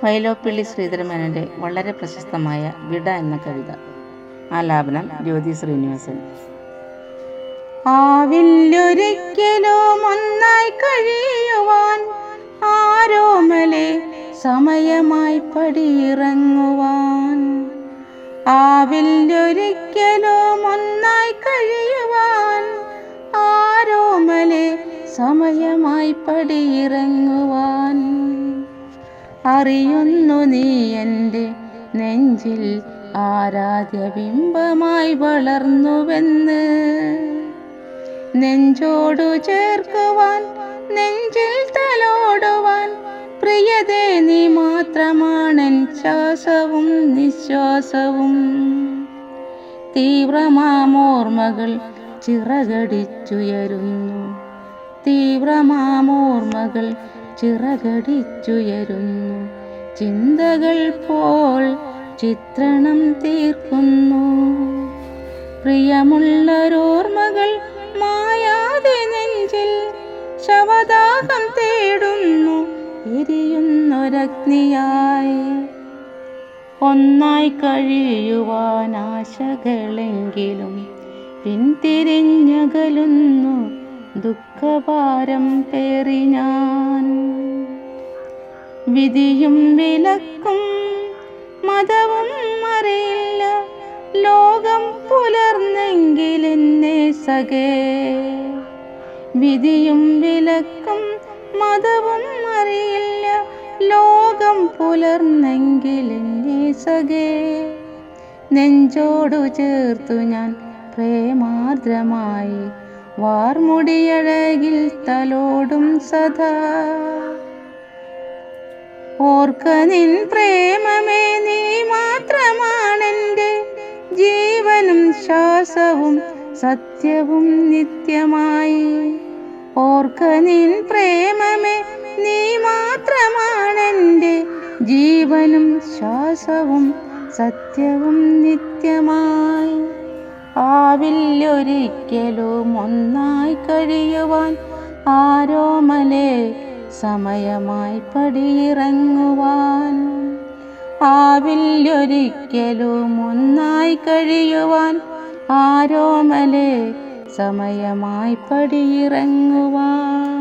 വൈലോപ്പിള്ളി ശ്രീധരമേനോന്റെ വളരെ പ്രശസ്തമായ വിട എന്ന കവിത. ആലാപനം ജ്യോതി ശ്രീനിവാസൻ. ആവില്ലൊരിക്കലും ഒന്നായി കഴിയുവാൻ ആരോമലെ സമയമായി പടിയിറങ്ങുവാൻ. ആവില്ലൊരിക്കലും ഒന്നായി കഴിയുവാൻ ആരോമലെ സമയമായി പടിയിറങ്ങുവാൻ. അറിയുന്നു നീ എൻ്റെ നെഞ്ചിൽ ആരാധ്യബിംബമായി വളർന്നുവെന്ന്. നെഞ്ചോടു ചേർക്കുവാൻ നെഞ്ചിൽ തലോടുവാൻ പ്രിയതേ നീ മാത്രമാണെൻ ശ്വാസവും നിശ്വാസവും. തീവ്രമാമോർമ്മകൾ ചിറകടിച്ചുയരുന്നു, തീവ്രമാമോർമ്മകൾ ചിറകടിച്ചുയരുന്നു. ചിന്തകൾ പോൽ ചിത്രണം തീർക്കുന്നു. പ്രിയമുള്ളൊരോർമ്മകൾ മായാതെ നെഞ്ചിൽ ശവദാഹം തേടുന്നു എരിയുന്നൊരഗ്നിയായി. ഒന്നായി കഴിയുവാൻ ആശകളെങ്കിലും പിന്തിരിഞ്ഞകലുന്നു ദുഃഖഭാരം പേറി ഞാൻ. വിധിയും വിലക്കും മതവും അറിയില്ല ലോകം പുലർന്നെങ്കിലെന്നെ സഖേ. വിധിയും വിലക്കും മതവും അറിയില്ല ലോകം പുലർന്നെങ്കിലെന്നെ സഖേ. നെഞ്ചോടു ചേർത്തു ഞാൻ പ്രേമാർദ്രമായി വാർമുടിയഴകിൽ തലോടും സദാ. ഓർക്ക നിൻ പ്രേമമേ നീ മാത്രമാണെൻ്റെ ജീവനും ശ്വാസവും സത്യവും നിത്യമായി. ഓർക്ക നിൻ പ്രേമമേ നീ മാത്രമാണെൻ്റെ ജീവനും ശ്വാസവും സത്യവും നിത്യമായി. ആവില്ലൊരിക്കലും ഒന്നായി കഴിയുവാൻ ആരോമലെ സമയമായി പടിയിറങ്ങുവാൻ. ആവില്ലൊരിക്കലും ഒന്നായി കഴിയുവാൻ ആരോമലെ സമയമായി പടിയിറങ്ങുവാൻ.